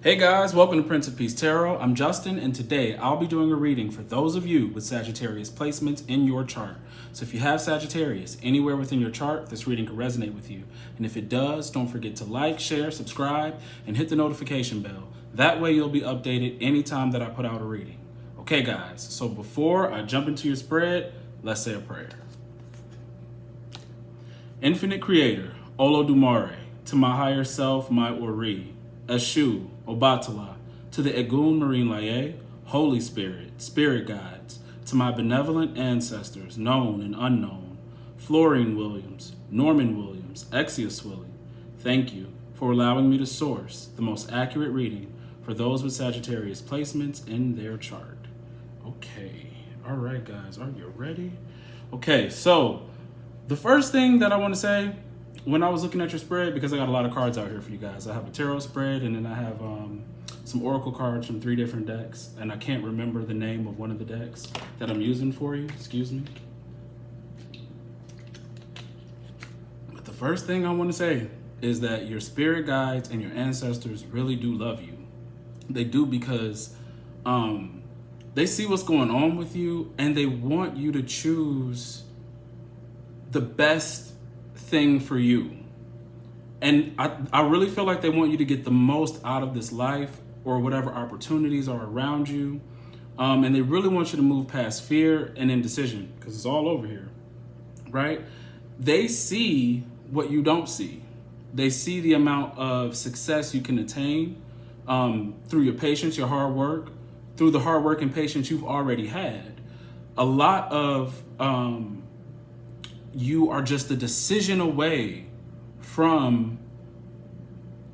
Hey guys, welcome to Prince of Peace Tarot. I'm Justin, and today I'll be doing a reading for those of you with Sagittarius placements in your chart. So if you have Sagittarius anywhere within your chart, this reading could resonate with you. And if it does, don't forget to like, share, subscribe, and hit the notification bell. That way you'll be updated anytime that I put out a reading. Okay guys, so before I jump into your spread, let's say a prayer. Infinite Creator, Olodumare, to my higher self, my Ori, Eshu, Obatala, to the Egun Marine Laye, Holy Spirit, Spirit Guides, to my benevolent ancestors, known and unknown, Florine Williams, Norman Williams, Exius Willie, thank you for allowing me to source the most accurate reading for those with Sagittarius placements in their chart. Okay, all right guys, are you ready? Okay, so the first thing that I want to say, when I was looking at your spread, because I got a lot of cards out here for you guys. I have a tarot spread, and then I have some oracle cards from 3 different decks, and I can't remember the name of one of the decks that I'm using for you. Excuse me. But the first thing I want to say is that your spirit guides and your ancestors really do love you. They do, because they see what's going on with you, and they want you to choose the best thing for you. And I really feel like they want you to get the most out of this life or whatever opportunities are around you. And they really want you to move past fear and indecision, because it's all over here, right? They see what you don't see. They see the amount of success you can attain through your patience, your hard work, through the hard work and patience you've already had. A lot of you are just a decision away from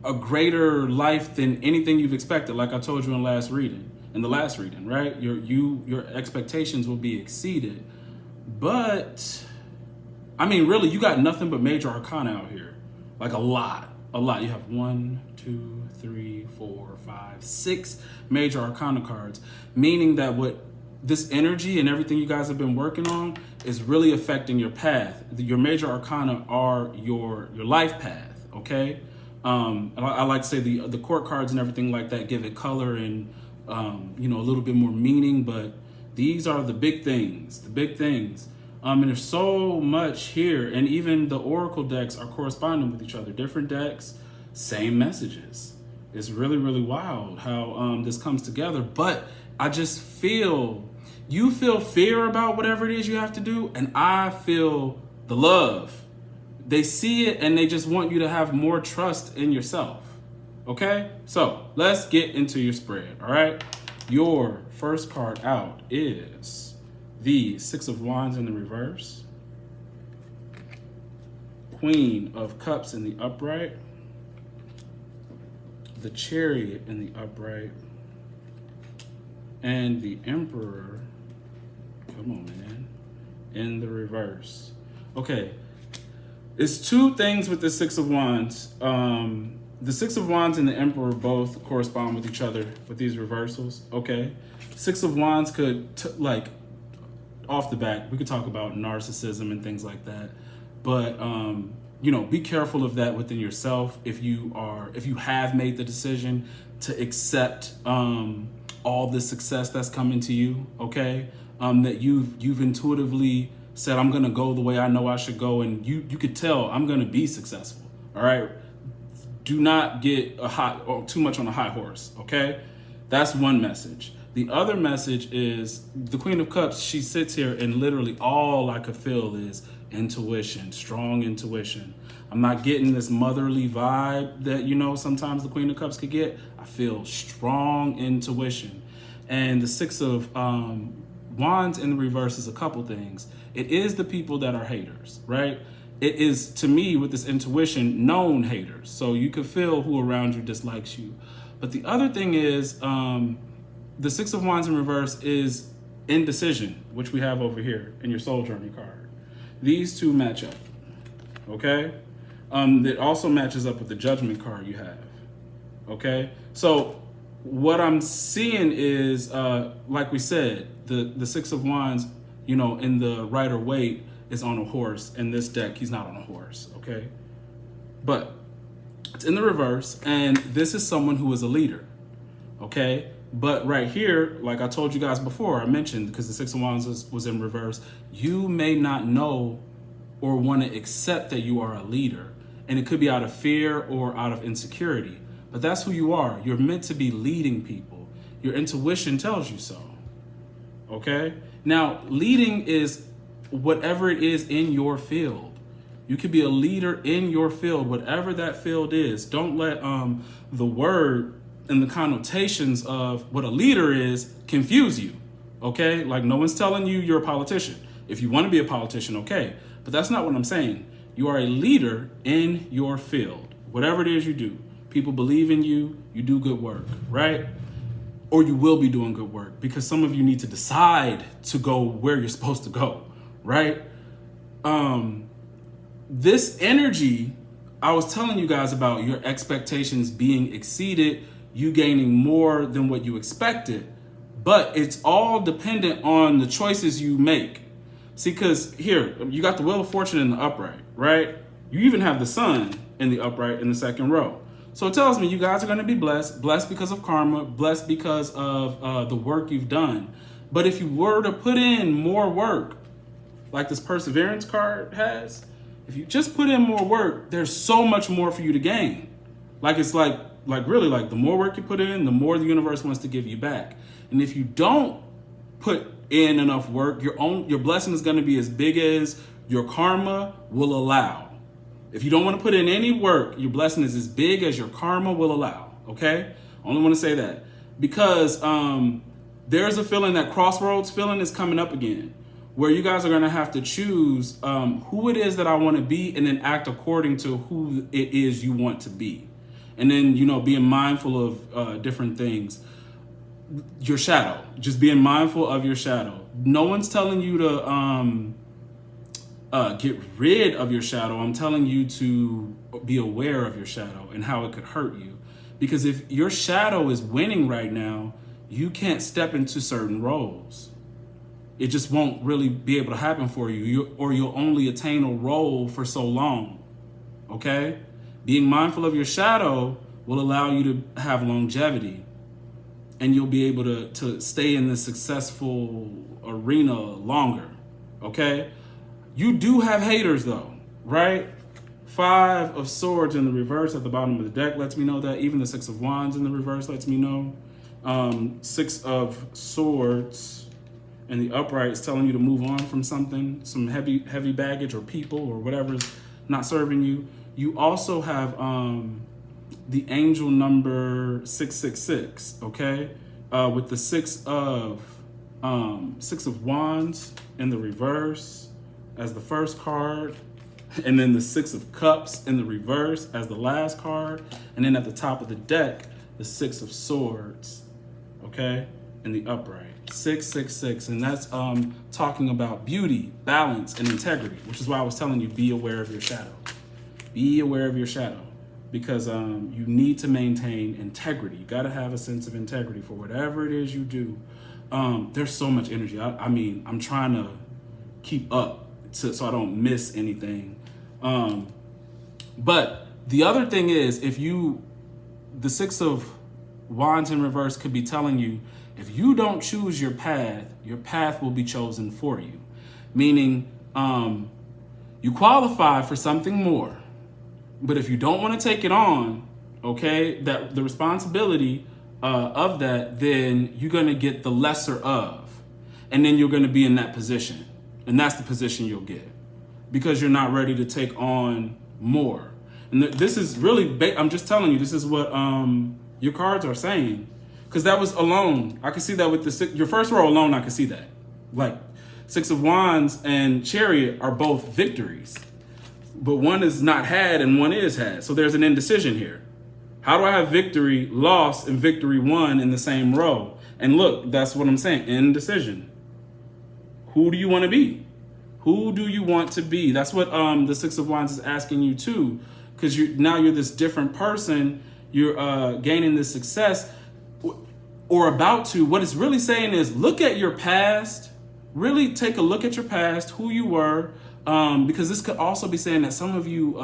a greater life than anything you've expected. Like I told you in the last reading, right? Your expectations will be exceeded. But I mean, really, you got nothing but major arcana out here. Like a lot. You have 1, 2, 3, 4, 5, 6 major arcana cards, meaning that what this energy and everything you guys have been working on is really affecting your path. Your major arcana are your life path, okay? I like to say the court cards and everything like that give it color and a little bit more meaning, but these are the big things, and there's so much here, and even the oracle decks are corresponding with each other. Different decks, same messages. It's really, really wild how this comes together, but I just feel, you feel fear about whatever it is you have to do, and I feel the love. They see it, and they just want you to have more trust in yourself, okay? So let's get into your spread, all right? Your first card out is the 6 of Wands in the reverse, Queen of Cups in the upright, the Chariot in the upright, and the Emperor, come on man, in the reverse. Okay, it's 2 things with the 6 of Wands. The 6 of Wands and the Emperor both correspond with each other with these reversals, okay? 6 of Wands could, off the bat, we could talk about narcissism and things like that. But, be careful of that within yourself if you have made the decision to accept all the success that's coming to you, okay? That you've intuitively said, I'm gonna go the way I know I should go, and you could tell I'm gonna be successful, all right? Do not get too much on a high horse, okay? That's one message. The other message is the Queen of Cups. She sits here, and literally all I could feel is intuition, strong intuition. I'm not getting this motherly vibe that, sometimes the Queen of Cups could get. I feel strong intuition. And the 6 of Wands in the reverse is a couple things. It is the people that are haters, right? It is, to me, with this intuition, known haters. So you can feel who around you dislikes you. But the other thing is, the 6 of Wands in reverse is indecision, which we have over here in your soul journey card. These 2 match up, okay? That also matches up with the judgment card you have, okay? So what I'm seeing is, like we said, the 6 of Wands, in the Rider Waite is on a horse. In this deck, he's not on a horse, okay? But it's in the reverse, and this is someone who is a leader. okay? But right here, like I told you guys before, I mentioned, because the Six of Wands was in reverse, you may not know or want to accept that you are a leader. And it could be out of fear or out of insecurity. But that's who you are. You're meant to be leading people. Your intuition tells you so. Okay? Now, leading is whatever it is in your field. You could be a leader in your field, whatever that field is. Don't let the word and the connotations of what a leader is confuse you. Okay? Like, no one's telling you you're a politician. If you want to be a politician, okay. But that's not what I'm saying. You are a leader in your field. Whatever it is you do. People believe in you. You do good work, right? Or you will be doing good work, because some of you need to decide to go where you're supposed to go, right? This energy, I was telling you guys about your expectations being exceeded, you gaining more than what you expected, but it's all dependent on the choices you make. See, because here, you got the Wheel of Fortune in the upright, right? You even have the Sun in the upright in the second row. So it tells me you guys are going to be blessed because of karma, blessed because of the work you've done. But if you were to put in more work, like this Perseverance card has, if you just put in more work, there's so much more for you to gain. Like, it's like really, like, the more work you put in, the more the universe wants to give you back. And if you don't put in enough work, your blessing is going to be as big as your karma will allow. If you don't want to put in any work, your blessing is as big as your karma will allow. Okay? Only want to say that because there's a feeling, that crossroads feeling is coming up again, where you guys are going to have to choose who it is that I want to be, and then act according to who it is you want to be. And then, being mindful of different things. Your shadow, just being mindful of your shadow. No one's telling you to get rid of your shadow. I'm telling you to be aware of your shadow and how it could hurt you. Because if your shadow is winning right now, you can't step into certain roles. It just won't really be able to happen for you, or you'll only attain a role for so long. Okay? Being mindful of your shadow will allow you to have longevity, and you'll be able to stay in this successful arena longer. Okay? You do have haters though, right? 5 of Swords in the reverse at the bottom of the deck lets me know that. Even the 6 of Wands in the reverse lets me know. 6 of Swords and the upright is telling you to move on from something, some heavy baggage or people or whatever's not serving you. You also have the angel number 666, okay? With the 6 of Wands in the reverse as the first card, and then the 6 of Cups in the reverse as the last card, and then at the top of the deck, the 6 of Swords, okay, in the upright. 666, and that's talking about beauty, balance, and integrity, which is why I was telling you, be aware of your shadow. Be aware of your shadow, because you need to maintain integrity. You got to have a sense of integrity for whatever it is you do. There's so much energy. I mean, I'm trying to keep up so I don't miss anything. But the other thing is, the 6 of Wands in reverse could be telling you, if you don't choose your path will be chosen for you. Meaning, you qualify for something more. But if you don't want to take it on, okay, that the responsibility of that, then you're going to get the lesser of. And then you're going to be in that position. And that's the position you'll get. Because you're not ready to take on more. And this is really, I'm just telling you, this is what your cards are saying. Because that was alone. I can see that with your first row alone, I can see that. Like 6 of Wands and Chariot are both victories. But one is not had and one is had. So there's an indecision here. How do I have victory lost and victory won in the same row? And look, that's what I'm saying. Indecision. Who do you want to be? Who do you want to be? That's what the 6 of Wands is asking you too. Because now you're this different person. You're gaining this success. Or about to. What it's really saying is, look at your past. Really take a look at your past, who you were. Because this could also be saying that some of you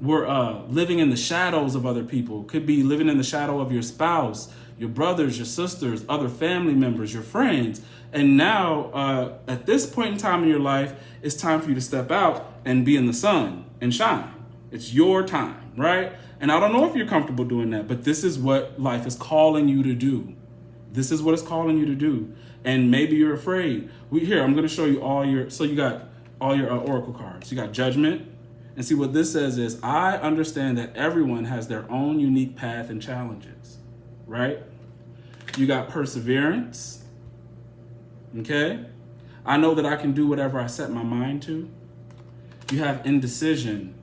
were living in the shadows of other people. Could be living in the shadow of your spouse, your brothers, your sisters, other family members, your friends. And now, at this point in time in your life, it's time for you to step out and be in the sun and shine. It's your time, right? And I don't know if you're comfortable doing that, but this is what life is calling you to do. This is what it's calling you to do. And maybe you're afraid. Here, I'm going to show you so you got all your oracle cards. You got Judgment. And see, what this says is, I understand that everyone has their own unique path and challenges, right? You got Perseverance. Okay? I know that I can do whatever I set my mind to. You have Indecision.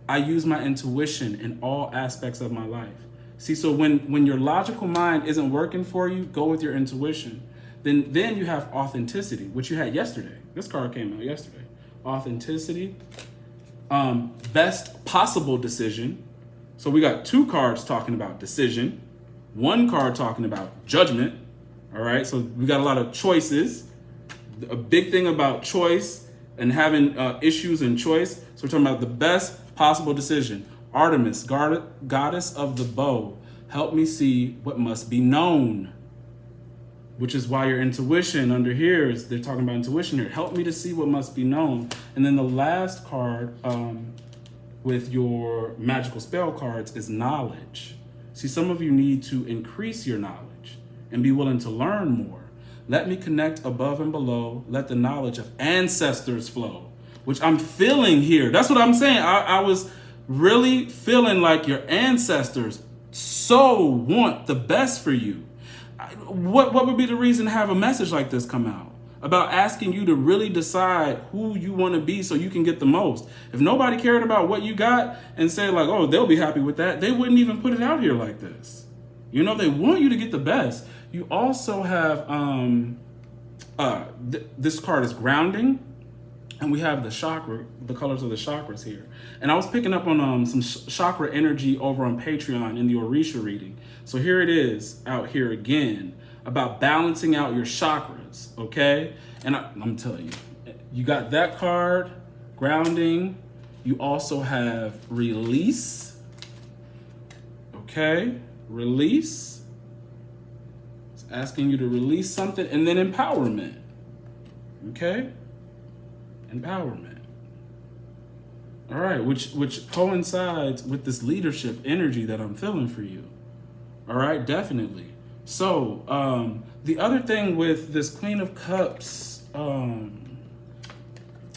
I use my intuition in all aspects of my life. See, so when your logical mind isn't working for you, go with your intuition. Then you have Authenticity, which you had yesterday. This card came out yesterday. Authenticity. Best possible decision. So we got 2 cards talking about decision, 1 card talking about judgment. All right, so we got a lot of choices. A big thing about choice and having issues in choice. So we're talking about the best possible decision. Artemis, goddess of the bow, help me see what must be known. Which is why your intuition under here is, they're talking about intuition here. Help me to see what must be known. And then the last card with your magical spell cards is knowledge. See, some of you need to increase your knowledge and be willing to learn more. Let me connect above and below. Let the knowledge of ancestors flow, which I'm feeling here. That's what I'm saying. I was really feeling like your ancestors so want the best for you. What would be the reason to have a message like this come out about asking you to really decide who you want to be so you can get the most? If nobody cared about what you got and said like, oh, they'll be happy with that, they wouldn't even put it out here like this. You know, they want you to get the best. You also have this card is grounding, and we have the colors of the chakras here. And I was picking up on some chakra energy over on Patreon in the Orisha reading. So here it is out here again about balancing out your chakras, okay? And I'm telling you, you got that card, grounding. You also have release, okay? Release. It's asking you to release something. And then empowerment, okay? Empowerment. All right, which coincides with this leadership energy that I'm feeling for you. All right, definitely. So the other thing with this Queen of Cups,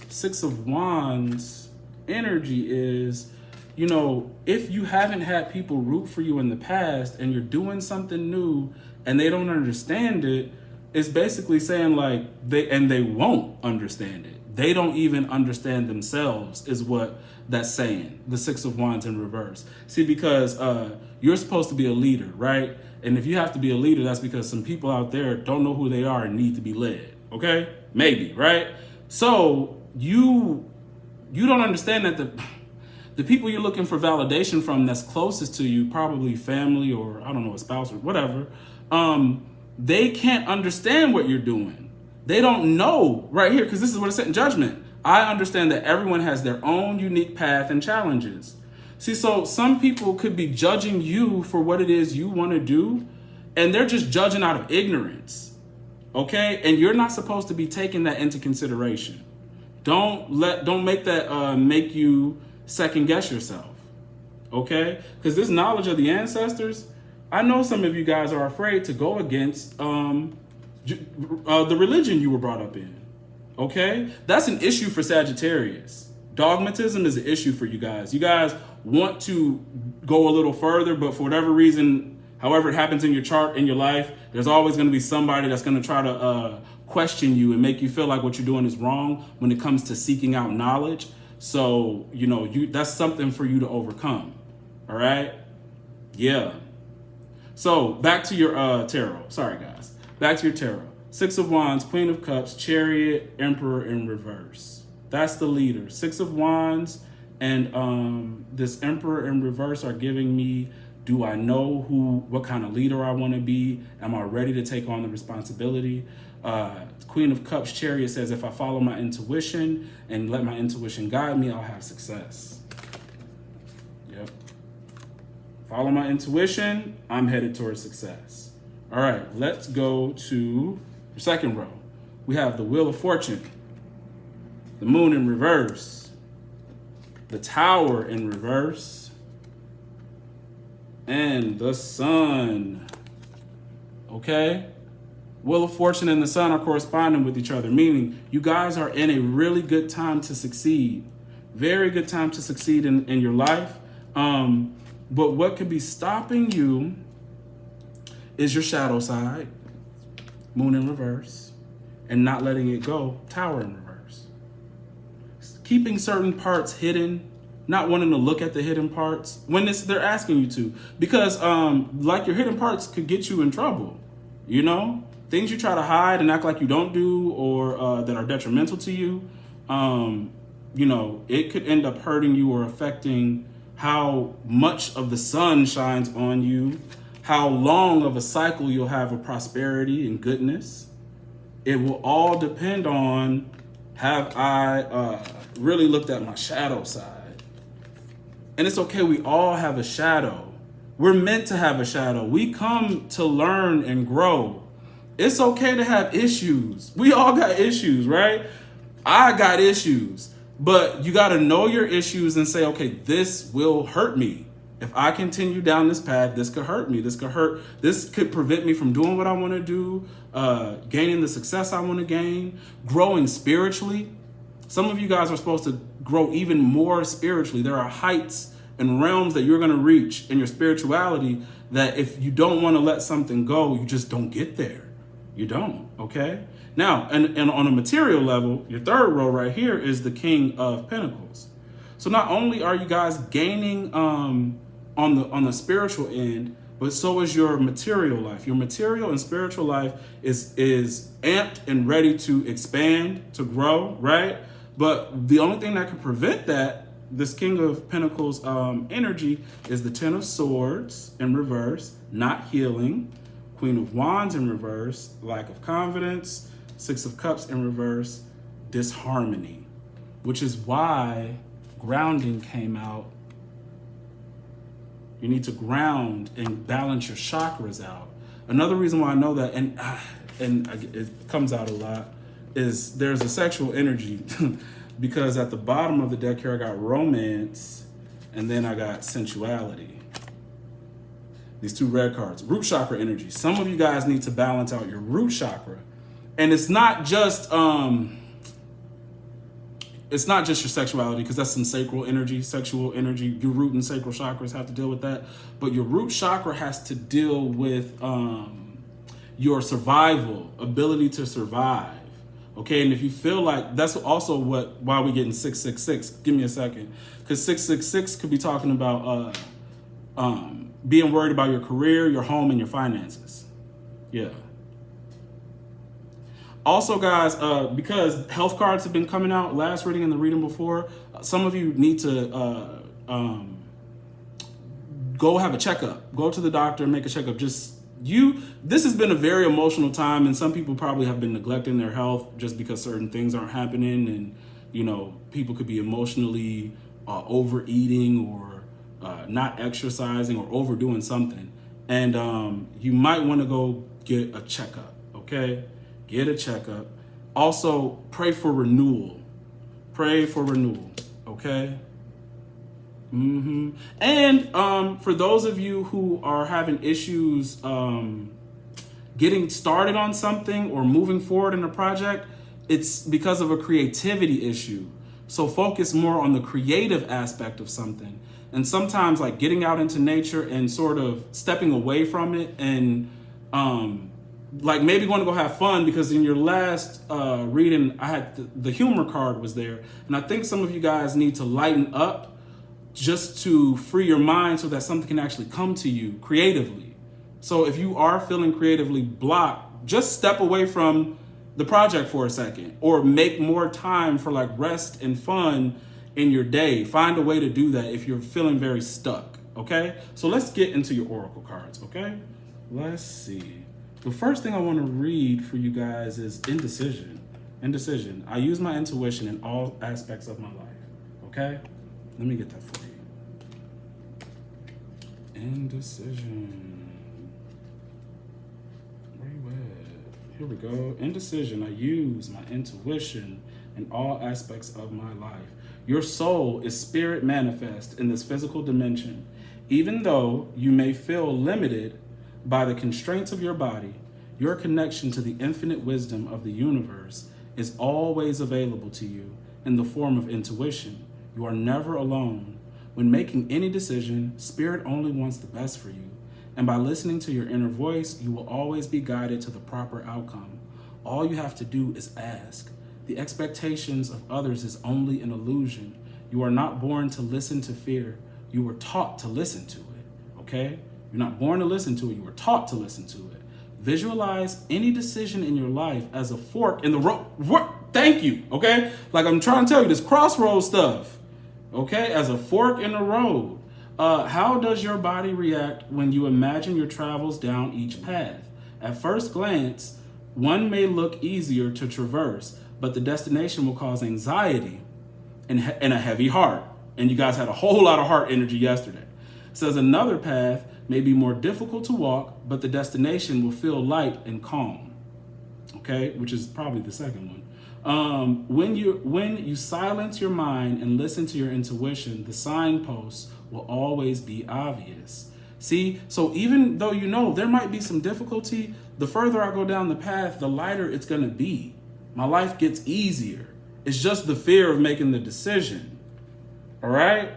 6 of Wands energy is, you know, if you haven't had people root for you in the past and you're doing something new and they don't understand it, it's basically saying like they won't understand it. They don't even understand themselves is what that's saying. The 6 of Wands in reverse. See, because you're supposed to be a leader, right? And if you have to be a leader, that's because some people out there don't know who they are and need to be led. Okay? Maybe, right? So you don't understand that the people you're looking for validation from that's closest to you, probably family or I don't know, a spouse or whatever, they can't understand what you're doing. They don't know right here, because this is what it said in Judgment. I understand that everyone has their own unique path and challenges. See, so some people could be judging you for what it is you want to do, and they're just judging out of ignorance, okay? And you're not supposed to be taking that into consideration. Don't make that make you second guess yourself, okay? Because this knowledge of the ancestors, I know some of you guys are afraid to go against the religion you were brought up in, okay? That's an issue for Sagittarius. Dogmatism is an issue for you guys. You guys want to go a little further, but for whatever reason, however it happens in your chart, in your life, there's always going to be somebody that's going to try to question you and make you feel like what you're doing is wrong when it comes to seeking out knowledge. So, you know, that's something for you to overcome, all right? Yeah. So back to your tarot. Sorry, guys. Back to your tarot. 6 of Wands, Queen of Cups, Chariot, Emperor in reverse. That's the leader. 6 of Wands and this Emperor in reverse are giving me, do I know what kind of leader I want to be? Am I ready to take on the responsibility? Queen of Cups, Chariot says, if I follow my intuition and let my intuition guide me, I'll have success. Follow my intuition. I'm headed towards success. All right, let's go to the second row. We have the Wheel of Fortune, the Moon in reverse, the Tower in reverse, and the Sun. Okay? Wheel of Fortune and the Sun are corresponding with each other, meaning you guys are in a really good time to succeed. Very good time to succeed in your life. But what could be stopping you is your shadow side, Moon in reverse, and not letting it go, Tower in reverse. Keeping certain parts hidden, not wanting to look at the hidden parts when they're asking you to, because like your hidden parts could get you in trouble, you know? Things you try to hide and act like you don't do, or that are detrimental to you, you know, it could end up hurting you or affecting how much of the sun shines on you, how long of a cycle you'll have of prosperity and goodness. It will all depend on, have I really looked at my shadow side? And it's okay, we all have a shadow. We're meant to have a shadow. We come to learn and grow. It's okay to have issues. We all got issues, right? I got issues. But you got to know your issues and say, okay, this will hurt me. If I continue down this path, this could hurt me. This could prevent me from doing what I want to do, gaining the success I want to gain, growing spiritually. Some of you guys are supposed to grow even more spiritually. There are heights and realms that you're going to reach in your spirituality that if you don't want to let something go, you just don't get there. You don't, okay? Now, and on a material level, your third row right here is the King of Pentacles. So not only are you guys gaining on the spiritual end, but so is your material life. Your material and spiritual life is amped and ready to expand, to grow, right? But the only thing that can prevent that, this King of Pentacles energy, is the Ten of Swords in reverse, not healing, Queen of Wands in reverse, lack of confidence, Six of Cups in reverse, disharmony, which is why grounding came out. You need to ground and balance your chakras out. Another reason why I know that, and it comes out a lot, is there's a sexual energy because at the bottom of the deck here, I got romance and then I got sensuality. These two red cards, root chakra energy. Some of you guys need to balance out your root chakra. And it's not just your sexuality, because that's some sacral energy, sexual energy. Your root and sacral chakras have to deal with that. But your root chakra has to deal with your survival, ability to survive. Okay, and if you feel like that's also why we get in 666. Give me a second, because 666 could be talking about being worried about your career, your home, and your finances. Yeah. Also, guys, because health cards have been coming out, last reading and the reading before, some of you need to go have a checkup. Go to the doctor and make a checkup. This has been a very emotional time, and some people probably have been neglecting their health just because certain things aren't happening, and you know, people could be emotionally overeating or not exercising or overdoing something, and you might want to go get a checkup. Okay. Get a checkup. Also, pray for renewal. Pray for renewal, okay? And for those of you who are having issues getting started on something or moving forward in a project, it's because of a creativity issue. So focus more on the creative aspect of something. And sometimes like getting out into nature and sort of stepping away from it and like maybe want to go have fun, because in your last reading, I had the humor card was there. And I think some of you guys need to lighten up just to free your mind so that something can actually come to you creatively. So if you are feeling creatively blocked, just step away from the project for a second, or make more time for like rest and fun in your day. Find a way to do that if you're feeling very stuck, okay? So let's get into your oracle cards, okay? Let's see. The first thing I want to read for you guys is indecision. Indecision. I use my intuition in all aspects of my life. Okay? Let me get that for you. Indecision. Where you at? Here we go. Indecision. I use my intuition in all aspects of my life. Your soul is spirit manifest in this physical dimension. Even though you may feel limited by the constraints of your body, your connection to the infinite wisdom of the universe is always available to you in the form of intuition. You are never alone. When making any decision, Spirit only wants the best for you. And by listening to your inner voice, you will always be guided to the proper outcome. All you have to do is ask. The expectations of others is only an illusion. You are not born to listen to fear. You were taught to listen to it, okay? You're not born to listen to it. You were taught to listen to it. Visualize any decision in your life as a fork in the road. Thank you, okay? Like I'm trying to tell you this crossroad stuff, okay? As a fork in the road. How does your body react when you imagine your travels down each path? At first glance, one may look easier to traverse, but the destination will cause anxiety and a heavy heart. And you guys had a whole lot of heart energy yesterday. It says another path may be more difficult to walk, but the destination will feel light and calm. Okay, which is probably the second one. When you silence your mind and listen to your intuition, the signposts will always be obvious. See, so even though you know there might be some difficulty, the further I go down the path, the lighter it's gonna be. My life gets easier. It's just the fear of making the decision. All right?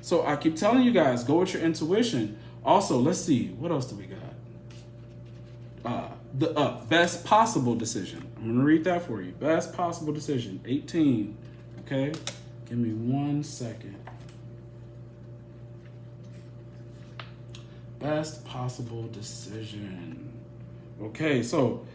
So I keep telling you guys, go with your intuition. Also, let's see, what else do we got? The best possible decision. I'm gonna read that for you. Best possible decision, 18, okay? Give me 1 second. Best possible decision. Okay, so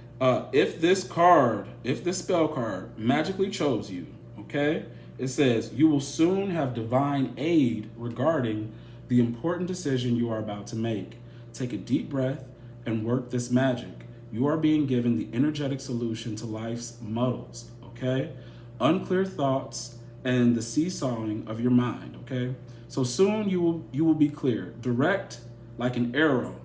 if this spell card magically chose you, okay? It says, you will soon have divine aid regarding the important decision you are about to make. Take a deep breath and work this magic. You are being given the energetic solution to life's muddles, okay? Unclear thoughts and the seesawing of your mind, okay? So soon you will be clear, direct like an arrow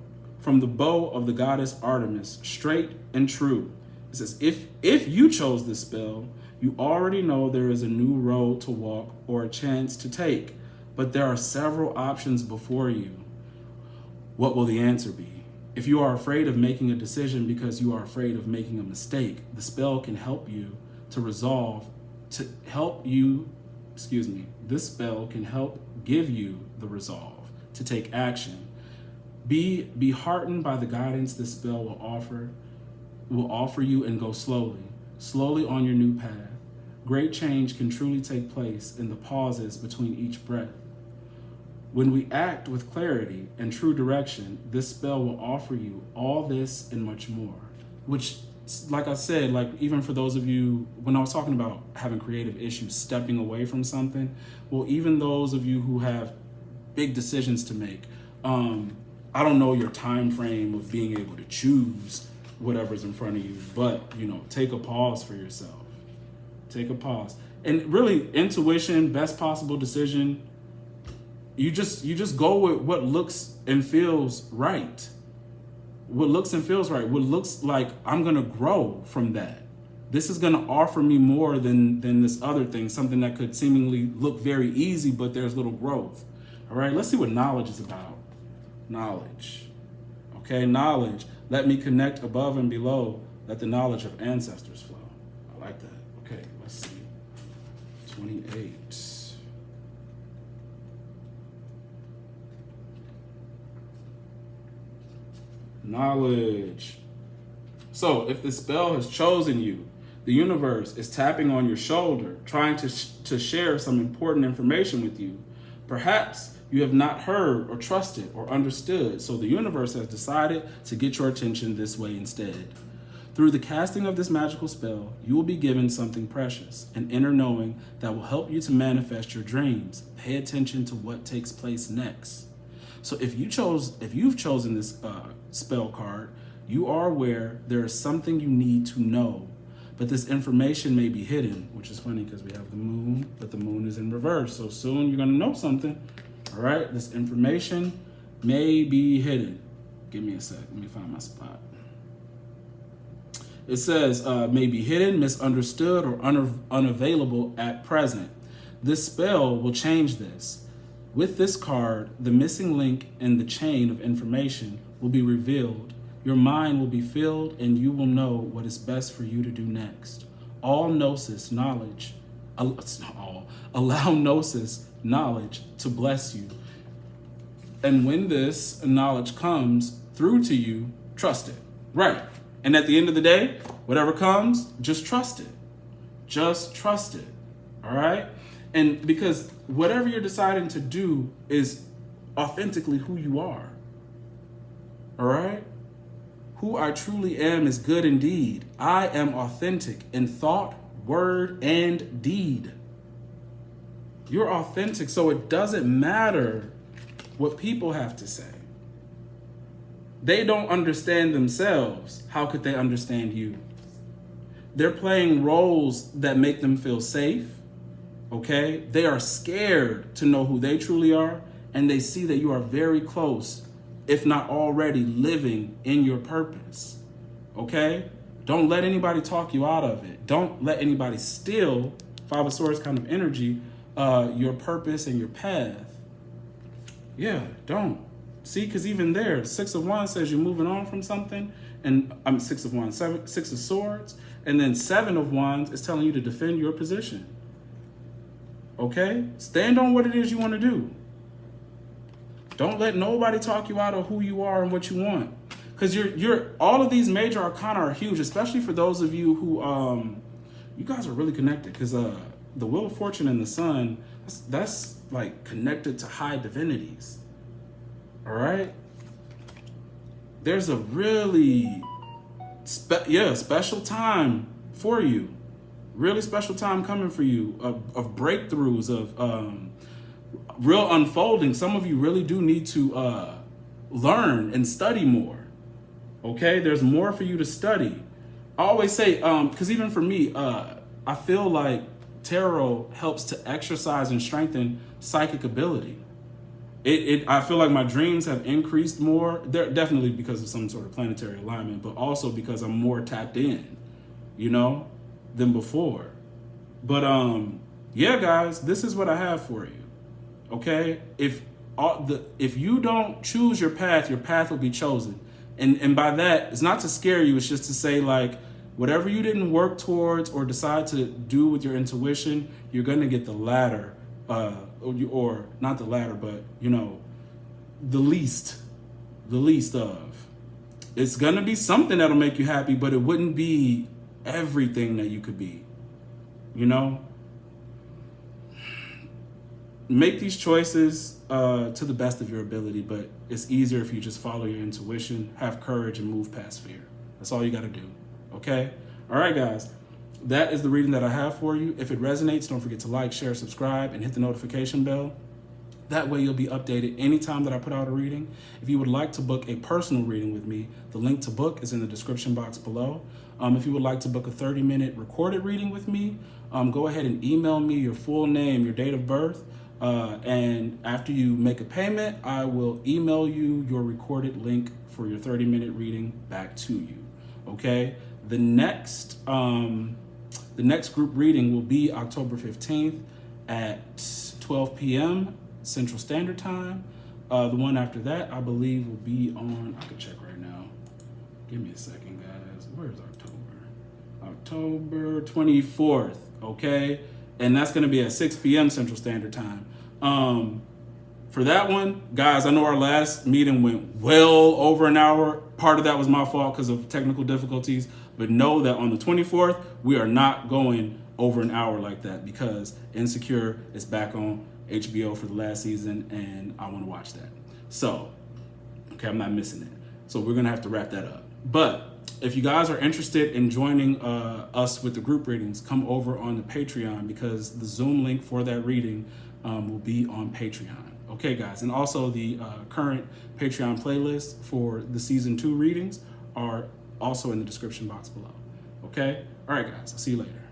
from the bow of the goddess Artemis, straight and true. It says, if you chose this spell, you already know there is a new road to walk or a chance to take, but there are several options before you. What will the answer be? If you are afraid of making a decision because you are afraid of making a mistake, the spell can help you this spell can help give you the resolve to take action. Be heartened by the guidance this spell will offer you and go slowly on your new path. Great change can truly take place in the pauses between each breath. When we act with clarity and true direction, this spell will offer you all this and much more. Which, like I said, like even for those of you, when I was talking about having creative issues, stepping away from something, well, even those of you who have big decisions to make, I don't know your time frame of being able to choose whatever's in front of you, but take a pause for yourself. Take a pause. And really, intuition, best possible decision, you just go with what looks and feels right. What looks and feels right. What looks like I'm gonna grow from that. This is gonna offer me more than this other thing, something that could seemingly look very easy, but there's little growth. All right, let's see what knowledge is about. Knowledge. Okay, knowledge. Let me connect above and below. Let the knowledge of ancestors flow. I like that. Okay, let's see. 28. Knowledge. So if the spell has chosen you, the universe is tapping on your shoulder, trying to share some important information with you. Perhaps you have not heard or trusted or understood, so the universe has decided to get your attention this way instead. Through the casting of this magical spell, you will be given something precious, an inner knowing that will help you to manifest your dreams. Pay attention to what takes place next. So if you've chosen this spell card, you are aware there is something you need to know, but this information may be hidden, which is funny because we have the moon, but the moon is in reverse. So soon you're gonna know something. All right, this information may be hidden. Give me a sec. Let me find my spot. It says may be hidden, misunderstood, or unavailable at present. This spell will change this. With this card, the missing link in the chain of information will be revealed. Your mind will be filled, and you will know what is best for you to do next. All gnosis knowledge, allow gnosis knowledge to bless you. And when this knowledge comes through to you, trust it. Right. And at the end of the day, whatever comes, just trust it. Just trust it. All right? And because whatever you're deciding to do is authentically who you are. All right? Who I truly am is good indeed. I am authentic in thought, word, and deed. You're authentic, so it doesn't matter what people have to say. They don't understand themselves. How could they understand you? They're playing roles that make them feel safe, okay? They are scared to know who they truly are, and they see that you are very close, if not already living in your purpose, okay? Don't let anybody talk you out of it. Don't let anybody steal, Five of Swords kind of energy, your purpose and your path. Yeah, don't. See, because even there, Six of Wands says you're moving on from something, and I'm Six of Wands, Six of Swords, and then Seven of Wands is telling you to defend your position. Okay? Stand on what it is you want to do. Don't let nobody talk you out of who you are and what you want. Because you're all of these major arcana are huge, especially for those of you who you guys are really connected, because the Wheel of Fortune and the Sun, that's like connected to high divinities. All right? There's a really special time for you. Really special time coming for you of breakthroughs, of real unfolding. Some of you really do need to learn and study more. Okay? There's more for you to study. I always say, because even for me, I feel like tarot helps to exercise and strengthen psychic ability. I feel like my dreams have increased more. They're definitely because of some sort of planetary alignment, but also because I'm more tapped in, than before. But yeah, guys, this is what I have for you. Okay? If you don't choose your path will be chosen. And by that, it's not to scare you, it's just to say, like, whatever you didn't work towards or decide to do with your intuition, you're gonna get the latter. Or not the latter, but the least of. It's gonna be something that'll make you happy, but it wouldn't be everything that you could be. Make these choices to the best of your ability, but it's easier if you just follow your intuition, have courage, and move past fear. That's all you got to do. Okay? All right, guys. That is the reading that I have for you. If it resonates, don't forget to like, share, subscribe, and hit the notification bell. That way you'll be updated anytime that I put out a reading. If you would like to book a personal reading with me, the link to book is in the description box below. If you would like to book a 30-minute recorded reading with me, go ahead and email me your full name, your date of birth, and after you make a payment, I will email you your recorded link for your 30-minute reading back to you. Okay? The next group reading will be October 15th at 12 p.m. Central Standard Time. The one after that, I believe, will be on, I can check right now. Give me a second, guys. Where's October? October 24th, okay? And that's going to be at 6 p.m. Central Standard Time. For that one, guys, I know our last meeting went well over an hour. Part of that was my fault because of technical difficulties. But know that on the 24th, we are not going over an hour like that because Insecure is back on HBO for the last season, and I want to watch that. So, okay, I'm not missing it. So we're going to have to wrap that up. But if you guys are interested in joining us with the group readings, come over on the Patreon because the Zoom link for that reading will be on Patreon. Okay, guys. And also the current Patreon playlist for the season 2 readings are also in the description box below. Okay? All right, guys. I'll see you later.